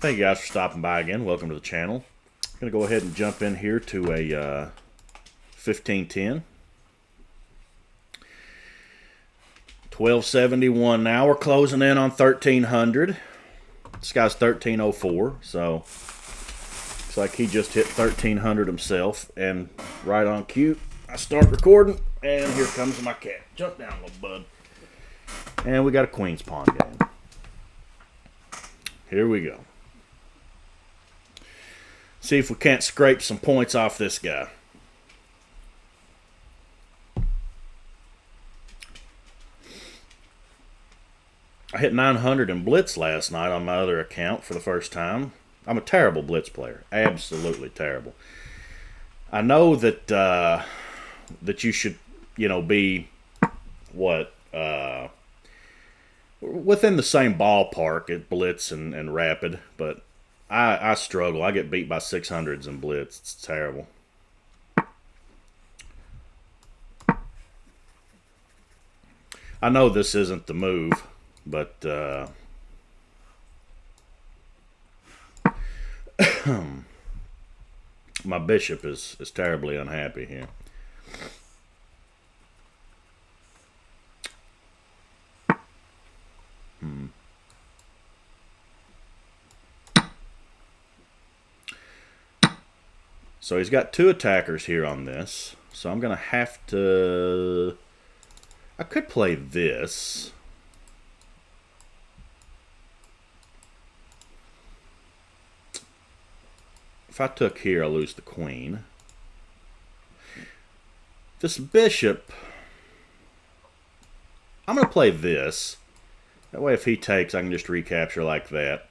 Thank you guys for stopping by again. Welcome to the channel. I'm going to go ahead and jump in here to a 1510. 1271 now. We're closing in on 1300. This guy's 1304, so looks like he just hit 1300 himself. And right on cue, I start recording, and here comes my cat. Jump down, little bud. And we got a Queen's Pawn game. Here we go. See if we can't scrape some points off this guy. I hit 900 in Blitz last night on my other account for the first time. I'm a terrible Blitz player. Absolutely terrible. I know that that you should, be within the same ballpark at Blitz and Rapid, but I struggle. I get beat by 600s in Blitz. It's terrible. I know this isn't the move, but my bishop is terribly unhappy here. So he's got two attackers here on this. So I'm going to have to... I could play this. If I took here, I lose the queen. This bishop... I'm going to play this. That way if he takes, I can just recapture like that.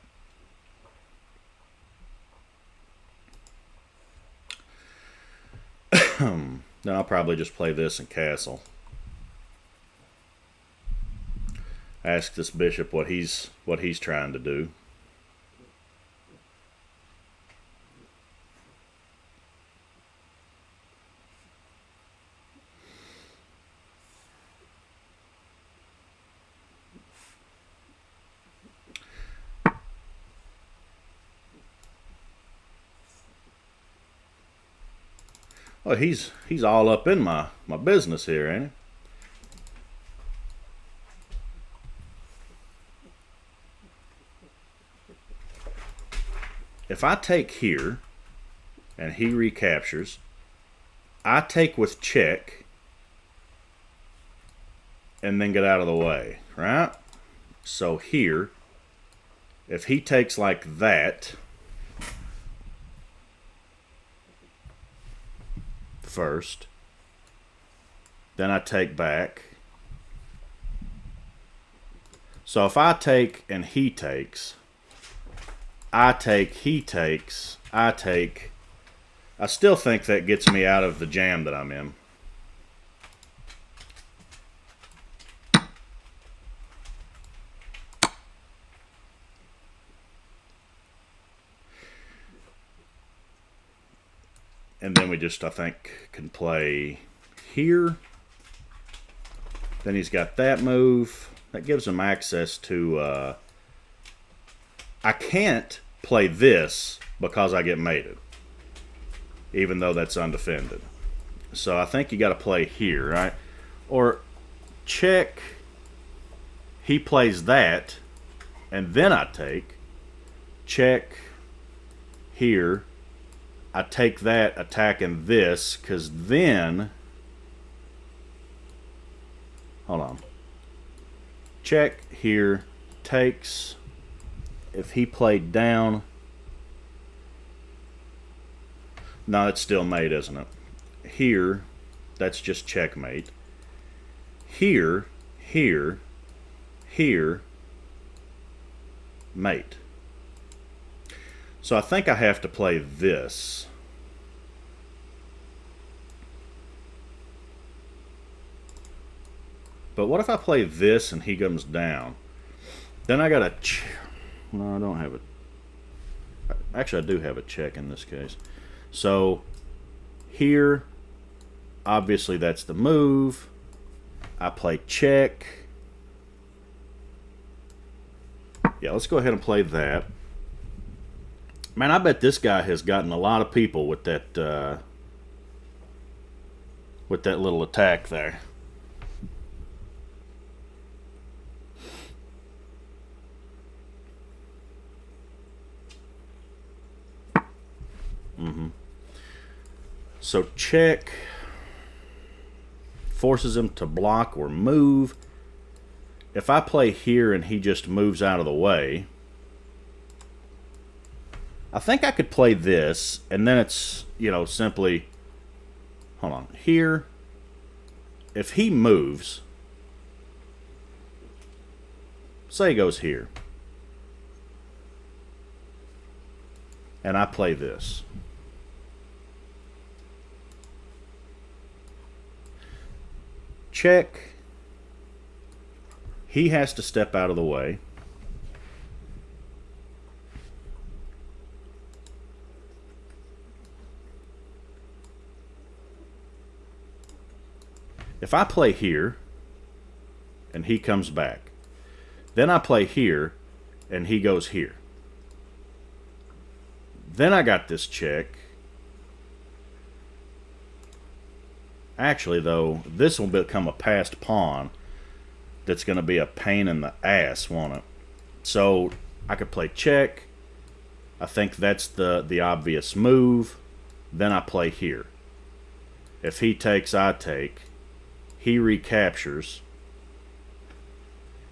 Then I'll probably just play this and castle. Ask this bishop what he's trying to do. Well, he's all up in my business here, ain't he? If I take here and he recaptures, I take with check and then get out of the way, right? So here, if he takes like that first, then I take back. So if I take and he takes, I take, he takes, I take, I still think that gets me out of the jam that I'm in. And then we just, I think, can play here. Then he's got that move. That gives him access to... I can't play this because I get mated, even though that's undefended. So I think you got to play here, right? Or check, he plays that, and then I take. Check here. I take that, attacking this, because then... Hold on. Check here, takes... If he played down... No, it's still mate, isn't it? Here, that's just checkmate. Here, here, here, mate. So I think I have to play this. But what if I play this and he comes down? Then I got a... No, I don't have a... Actually, I do have a check in this case. So here, obviously that's the move. I play check. Yeah, let's go ahead and play that. Man, I bet this guy has gotten a lot of people with that little attack there. So check forces him to block or move. If I play here and he just moves out of the way, I think I could play this, and then it's, you know, simply, hold on, here. If he moves, say he goes here, and I play this. Check. He has to step out of the way. If I play here, and he comes back, then I play here, and he goes here. Then I got this check. Actually, though, this will become a passed pawn that's going to be a pain in the ass, won't it? So I could play check. I think that's the obvious move. Then I play here. If he takes, I take. He recaptures.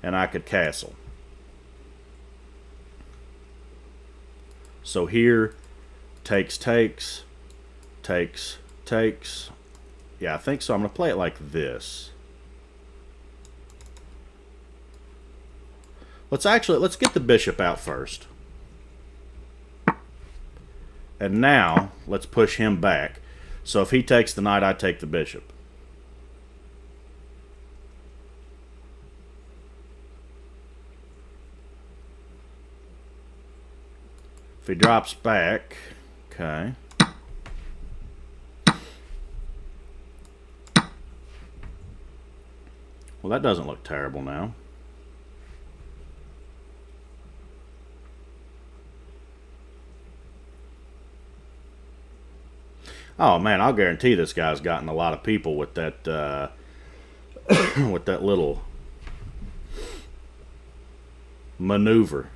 And I could castle. So here, takes, takes, takes, takes. Yeah, I think so. I'm going to play it like this. Let's get the bishop out first. And now, let's push him back. So if he takes the knight, I take the bishop. If he drops back, okay. Well, that doesn't look terrible now. Oh man, I'll guarantee this guy's gotten a lot of people with that with that little maneuver.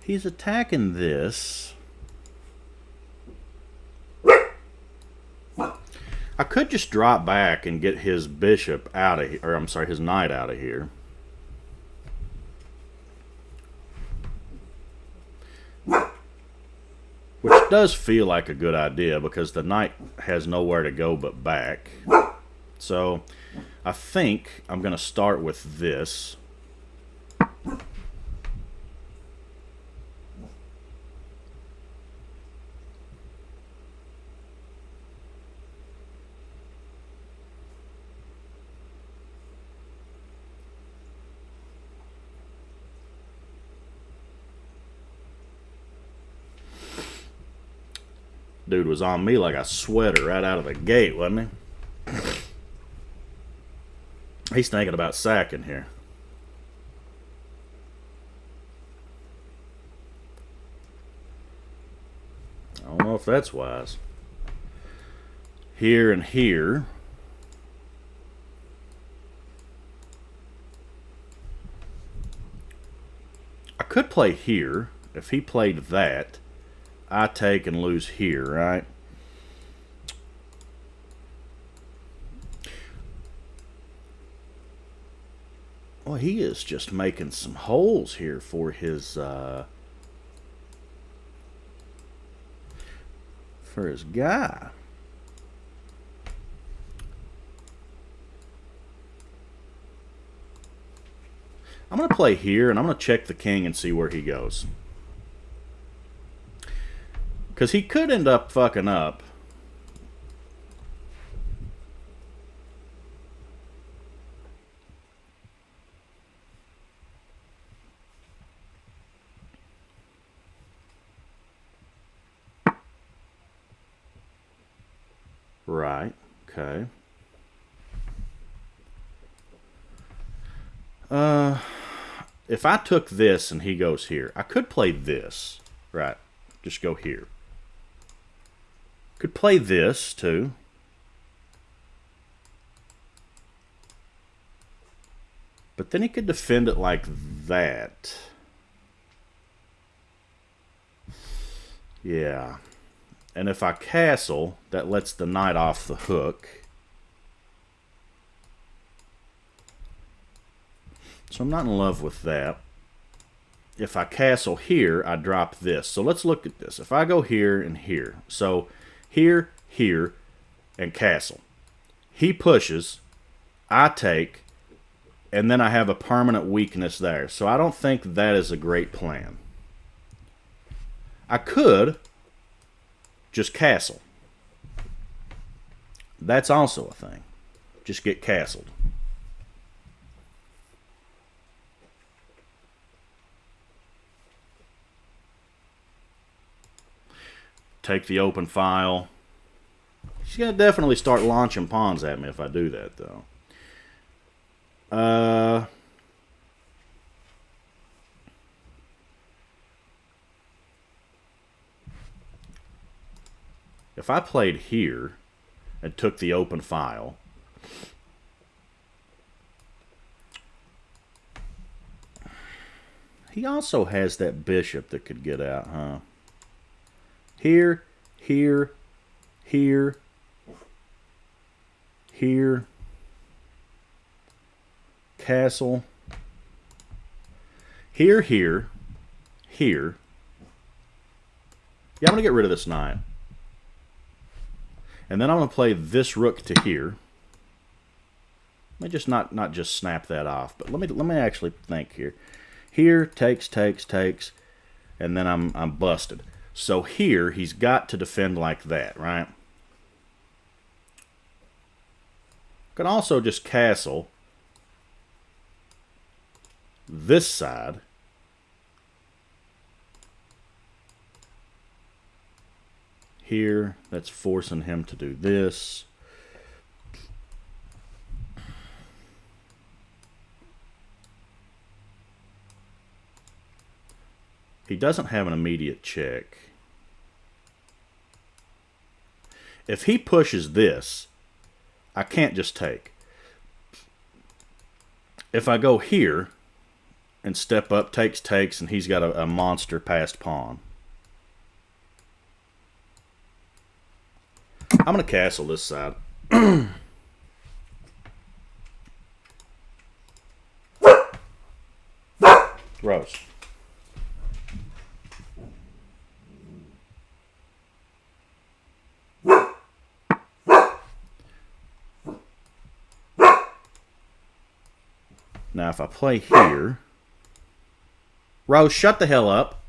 He's attacking this. I could just drop back and get his bishop out of here, or I'm sorry, his knight out of here. Which does feel like a good idea because the knight has nowhere to go but back. So I think I'm going to start with this. Dude was on me like a sweater right out of the gate, wasn't he? He's thinking about sacking here. I don't know if that's wise. Here and here. I could play here. If he played that, I take and lose here, right? Well, he is just making some holes here for his guy. I'm going to play here, and I'm going to check the king and see where he goes. Because he could end up fucking up. Right. Okay. If I took this and he goes here, I could play this. Right. Just go here. Could play this too. But then he could defend it like that. Yeah. And if I castle, that lets the knight off the hook. So I'm not in love with that. If I castle here, I drop this. So let's look at this. If I go here and here. So here, here, and castle. He pushes. I take. And then I have a permanent weakness there. So I don't think that is a great plan. I could just castle. That's also a thing. Just get castled. Take the open file. She's going to definitely start launching pawns at me if I do that, though. If I played here and took the open file, he also has that bishop that could get out, huh? Here, here, here, here, castle, here, here, here. Yeah, I'm going to get rid of this knight. And then I'm going to play this rook to here. Let me just not just snap that off, but let me actually think here. Here, takes, takes, takes, and then I'm busted. So here, he's got to defend like that, right? Can also just castle this side. Here, that's forcing him to do this. He doesn't have an immediate check. If he pushes this, I can't just take. If I go here and step up, takes, takes, and he's got a monster passed pawn. I'm going to castle this side. Rose. Now if I play here, Rose, shut the hell up.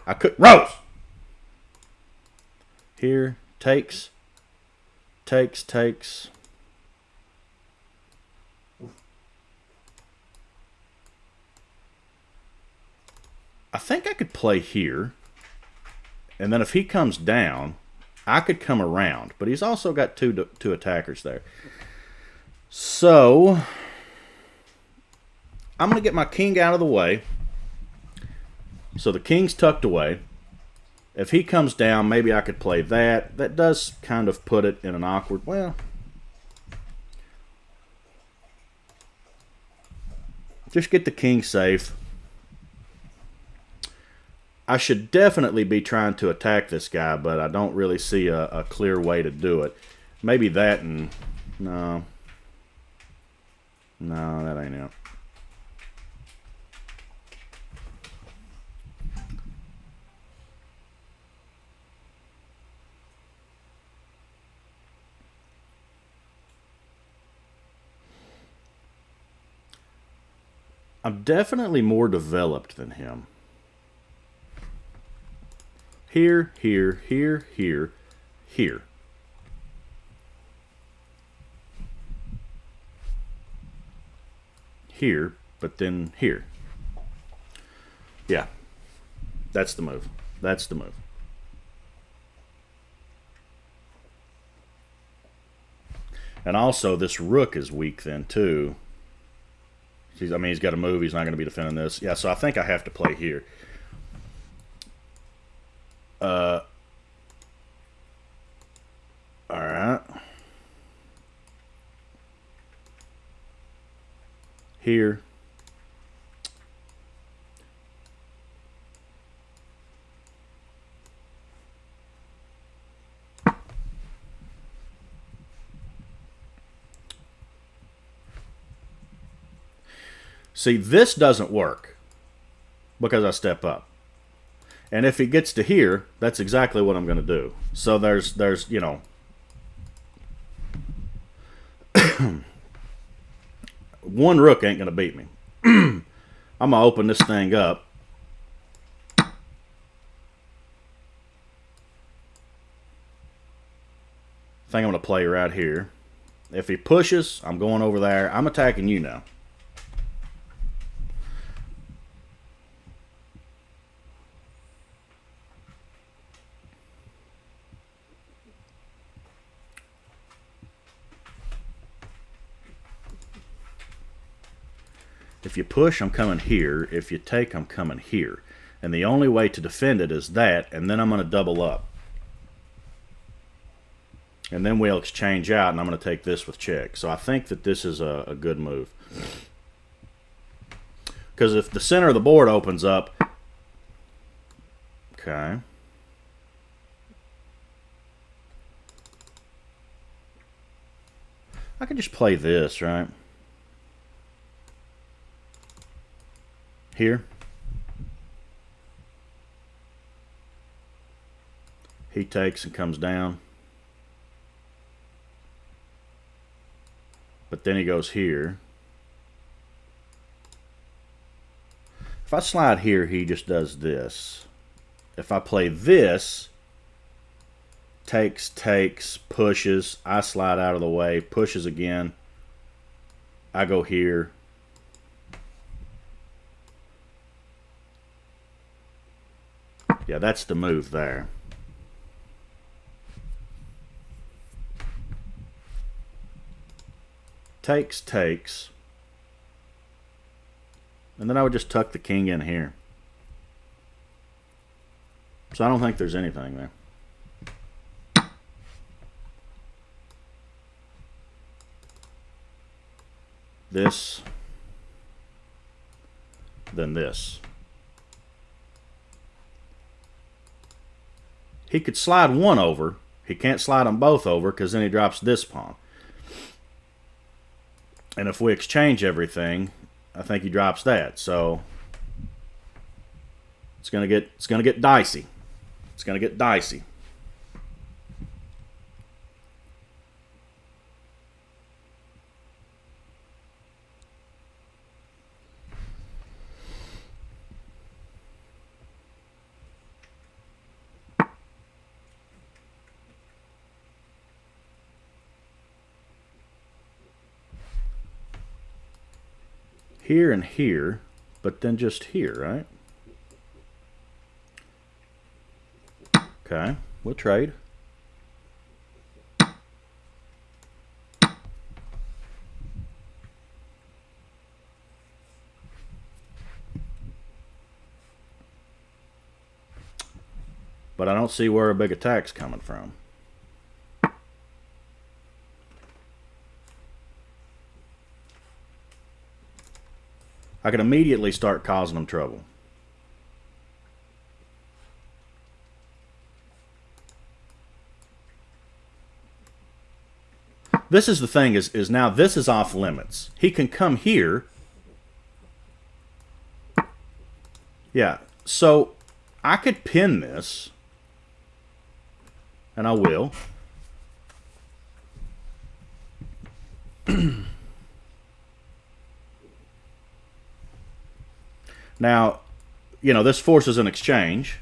I could, Rose! Here, takes, takes, takes. I think I could play here. And then if he comes down, I could come around. But he's also got two attackers there. So I'm going to get my king out of the way. So the king's tucked away. If he comes down, maybe I could play that. That does kind of put it in an awkward... Well, just get the king safe. I should definitely be trying to attack this guy, but I don't really see a clear way to do it. Maybe that and... No. No, that ain't it. I'm definitely more developed than him. Here, here, here, here, here. Here, but then here. Yeah. That's the move. That's the move. And also, this rook is weak then, too. I mean, he's got to move. He's not going to be defending this. Yeah, so I think I have to play here. All right. Here. See, this doesn't work because I step up. And if he gets to here, that's exactly what I'm going to do. So there's you know, one rook ain't going to beat me. I'm going to open this thing up. I think I'm going to play right here. If he pushes, I'm going over there. I'm attacking you now. If you push, I'm coming here. If you take, I'm coming here. And the only way to defend it is that, and then I'm going to double up. And then we'll exchange out, and I'm going to take this with check. So I think that this is a good move. Because if the center of the board opens up... Okay. I could just play this, right? Here. He takes and comes down. But then he goes here. If I slide here, he just does this. If I play this, takes, pushes, I slide out of the way, pushes again. I go here. Yeah, that's the move there. Takes. And then I would just tuck the king in here. So I don't think there's anything there. This. Then this. He could slide one over. He can't slide them both over because then he drops this pawn. And if we exchange everything, I think he drops that. So it's gonna get dicey. It's gonna get dicey. Here and here, but then just here, right? Okay, we'll trade. But I don't see where a big attack's coming from. I can immediately start causing them trouble. This is the thing, is now this is off limits. He can come here. Yeah, so I could pin this. And I will. Now, you know, this forces an exchange.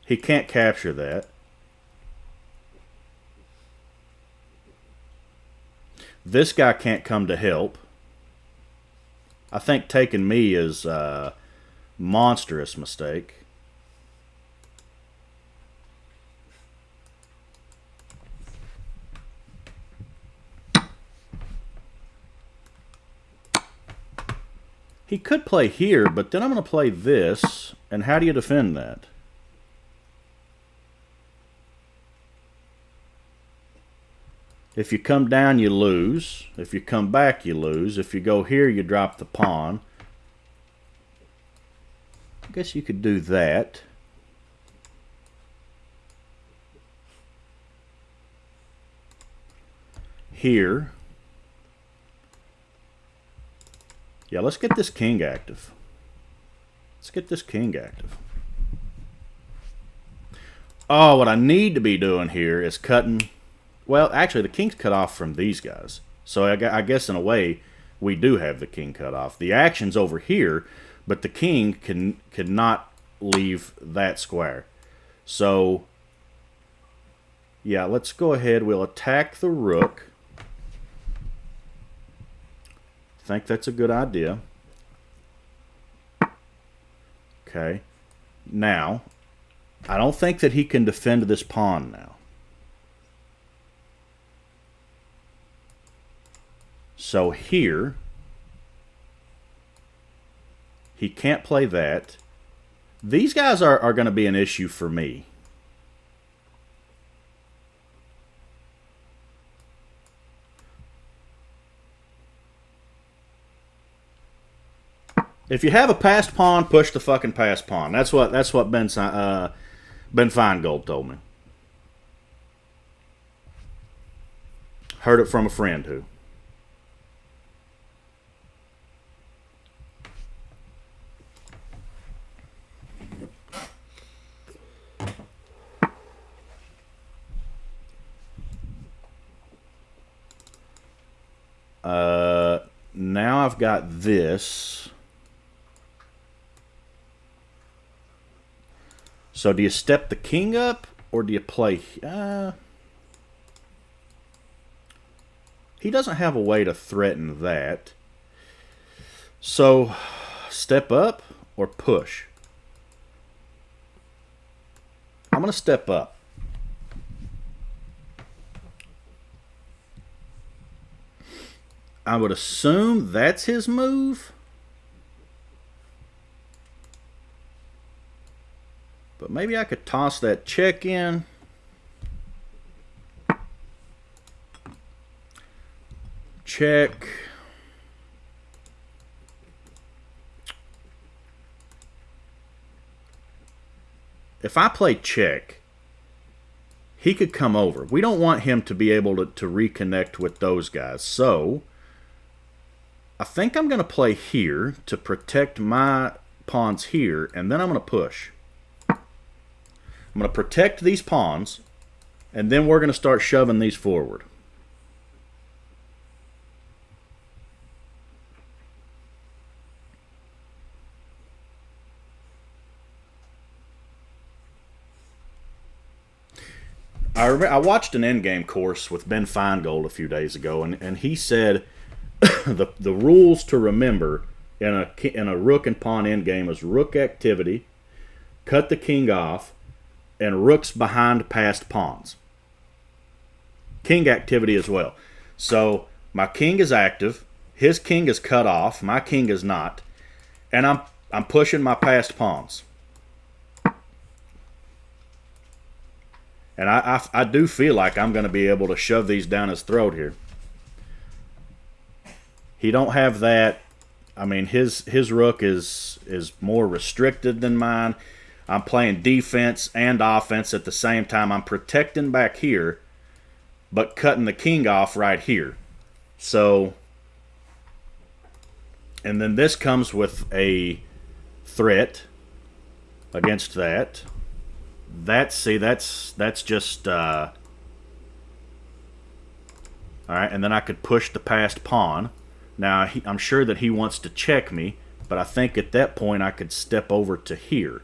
He can't capture that. This guy can't come to help. I think taking me is a monstrous mistake. He could play here, but then I'm going to play this. And how do you defend that? If you come down, you lose. If you come back, you lose. If you go here, you drop the pawn. I guess you could do that. Here. Yeah, let's get this king active. Let's get this king active. Oh, what I need to be doing here is cutting... Well, actually, the king's cut off from these guys. So I guess in a way, we do have the king cut off. The action's over here, but the king cannot leave that square. So, yeah, let's go ahead. We'll attack the rook. I think that's a good idea. Okay. Now, I don't think that he can defend this pawn now. So here, he can't play that. These guys are going to be an issue for me. If you have a passed pawn, push the fucking passed pawn. That's what Ben Finegold told me. Heard it from a friend who. Now I've got this. So do you step the king up or do you play... he doesn't have a way to threaten that. So step up or push? I'm going to step up. I would assume that's his move. But maybe I could toss that check in. Check. If I play check, he could come over. We don't want him to be able to reconnect with those guys. So I think I'm going to play here to protect my pawns here, and then I'm going to push. I'm going to protect these pawns, and then we're going to start shoving these forward. I watched an endgame course with Ben Finegold a few days ago, and he said the rules to remember in a rook and pawn endgame is rook activity, cut the king off, and rooks behind passed pawns. King activity as well. So my king is active, his king is cut off, my king is not, and I'm pushing my passed pawns. And I do feel like I'm going to be able to shove these down his throat here. He don't have that. I mean, his rook is more restricted than mine. I'm playing defense and offense at the same time. I'm protecting back here, but cutting the king off right here. So, and then this comes with a threat against that. That's just all right. And then I could push the passed pawn. Now I'm sure that he wants to check me, but I think at that point I could step over to here.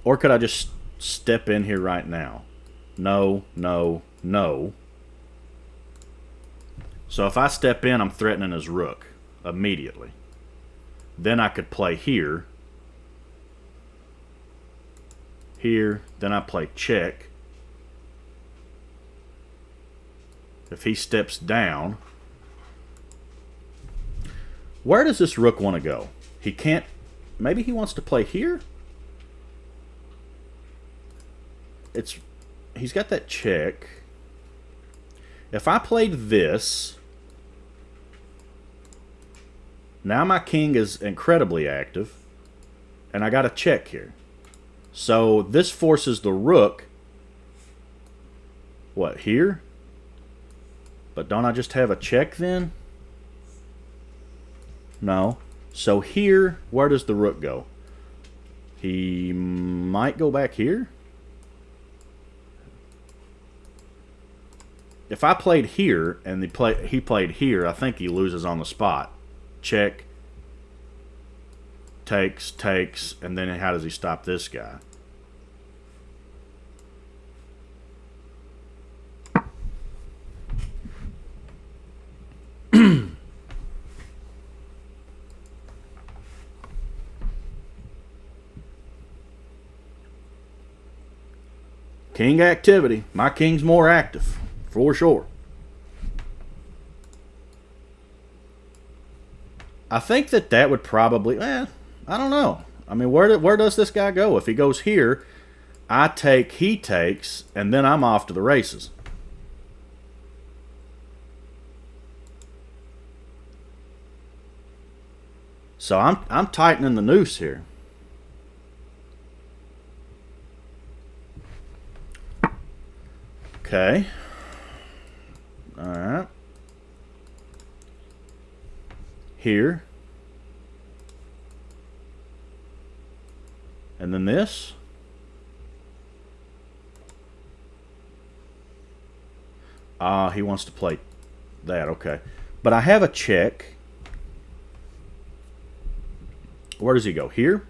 Or could I just step in here right now? No, no, no. So if I step in, I'm threatening his rook immediately. Then I could play here. Here, then I play check. If he steps down, Where does this rook want to go? He can't... Maybe he wants to play here? He's got that check. If I played this... Now my king is incredibly active. And I got a check here. So this forces the rook... What, here? But don't I just have a check then? No. So here, where does the rook go? He might go back here? If I played here and he played here, I think he loses on the spot. Check. Takes, and then how does he stop this guy? King activity. My king's more active, for sure. I think that would probably... I don't know. I mean, where does this guy go? If he goes here, I take, he takes, and then I'm off to the races. So I'm tightening the noose here. Okay. All right. Here. And then this. He wants to play that. Okay. But I have a check. Where does he go? Here?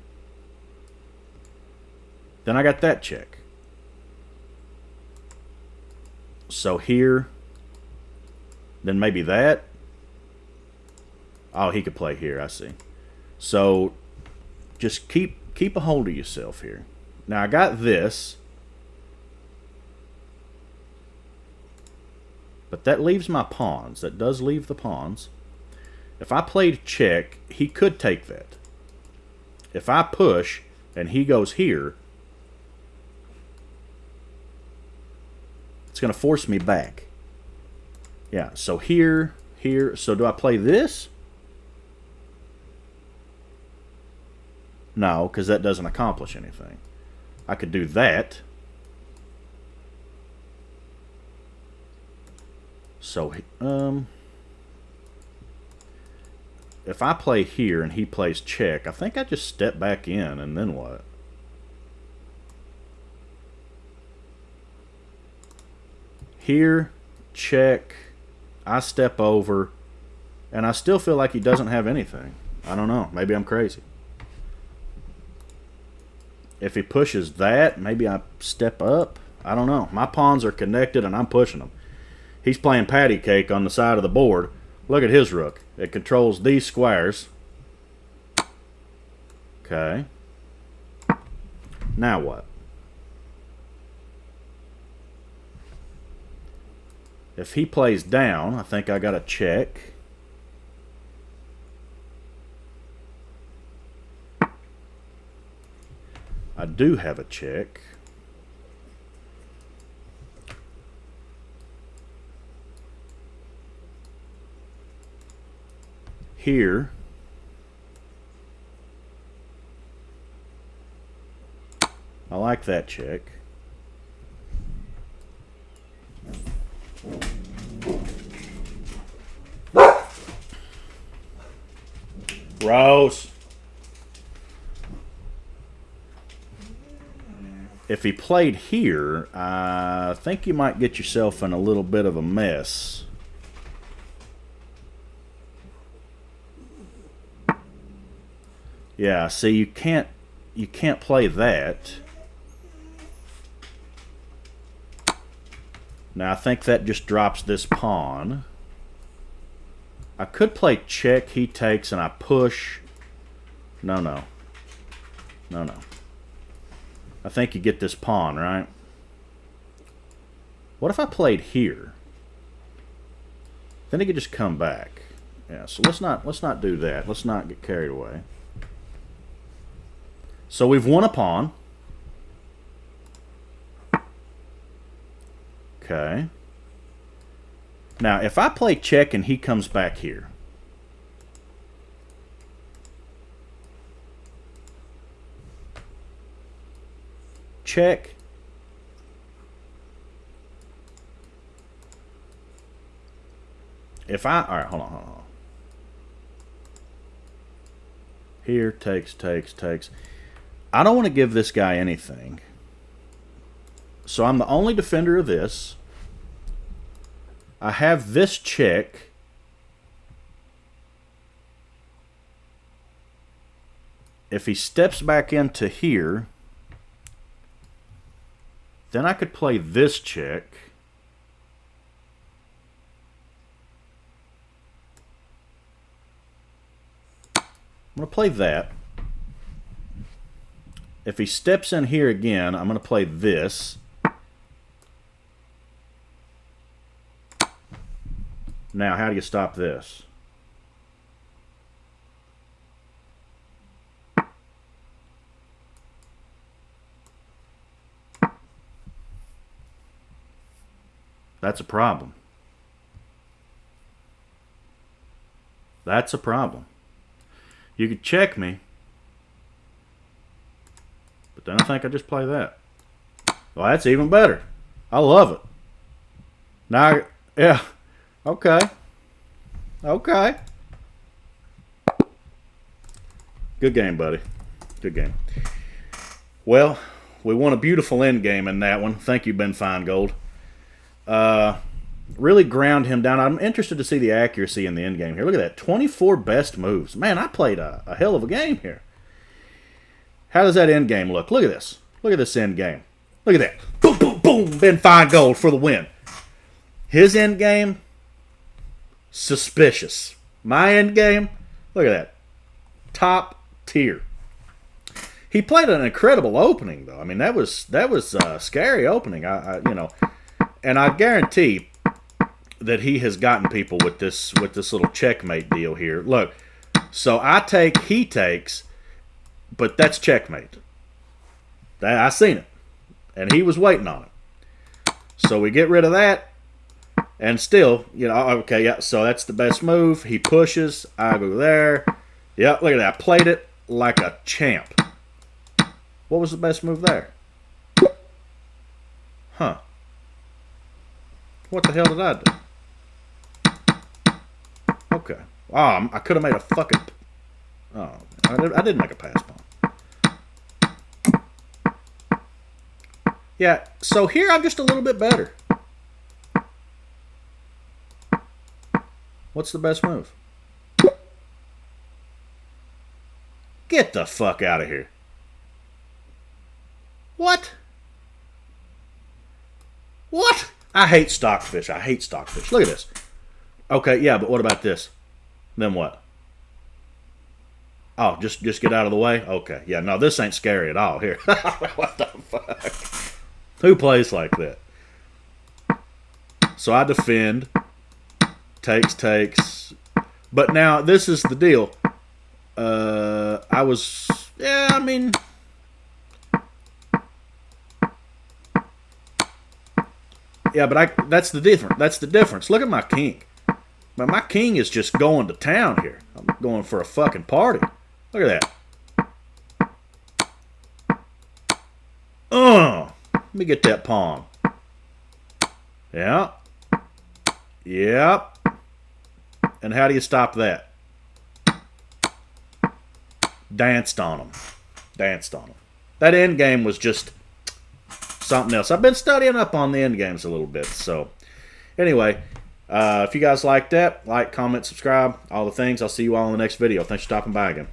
Then I got that check. So here, then maybe that. Oh, he could play here, I see. So just keep a hold of yourself here. Now I got this. But that leaves my pawns. That does leave the pawns. If I played check, he could take that. If I push and he goes here, it's going to force me back. Yeah, so here. So do I play this? No, because that doesn't accomplish anything. I could do that. So, if I play here and he plays check, I think I just step back in, and then what? Here, check, I step over, and I still feel like he doesn't have anything. I don't know. Maybe I'm crazy. If he pushes that, maybe I step up. I don't know. My pawns are connected, and I'm pushing them. He's playing patty cake on the side of the board. Look at his rook. It controls these squares. Okay. Now what? If he plays down, I think I got a check. I do have a check. Here. I like that check. Rose. If he played here, I think you might get yourself in a little bit of a mess. Yeah, see, you can't play that. Now I think that just drops this pawn. I could play check, he takes, and I push. No. I think you get this pawn, right? What if I played here? Then he could just come back. Yeah, so let's not do that. Let's not get carried away. So we've won a pawn. Okay. Now, if I play check and he comes back here, check. If I, all right, hold on. Here, takes. I don't want to give this guy anything. So I'm the only defender of this. I have this check. If he steps back into here, then I could play this check. I'm going to play that. If he steps in here again, I'm going to play this. Now, how do you stop this? That's a problem. That's a problem. You could check me, but then I think I just play that. Well, that's even better. I love it. Now, yeah. Okay. Good game, buddy. Good game. Well, we won a beautiful end game in that one. Thank you, Ben Finegold. Really ground him down. I'm interested to see the accuracy in the end game here. Look at that. 24 best moves. Man, I played a hell of a game here. How does that end game look? Look at this. Look at this end game. Look at that. Boom, boom, boom. Ben Finegold for the win. His end game, suspicious. My end game, look at that. Top tier. He played an incredible opening, though. I mean, that was a scary opening. And I guarantee that he has gotten people with this little checkmate deal here. Look, so I take, he takes, but that's checkmate. I seen it, and he was waiting on it. So we get rid of that, and still, okay, yeah. So that's the best move. He pushes. I go there. Yeah, look at that. I played it like a champ. What was the best move there? Huh. What the hell did I do? Okay. Oh, I could have made a fucking... Oh, I didn't make a pass pawn. Yeah, so here I'm just a little bit better. What's the best move? Get the fuck out of here. What? What? I hate stockfish. I hate stockfish. Look at this. Okay, yeah, but what about this? Then what? Oh, just get out of the way? Okay, yeah, no, this ain't scary at all. Here. What the fuck? Who plays like that? So I defend. Takes. But now, this is the deal. Yeah, but that's the difference. That's the difference. Look at my king. But my king is just going to town here. I'm going for a fucking party. Look at that. Let me get that pawn. Yeah. Yep. And how do you stop that? Danced on him. That end game was just something else. I've been studying up on the end games a little bit. So, anyway, if you guys like that, like, comment, subscribe, all the things. I'll see you all in the next video. Thanks for stopping by again.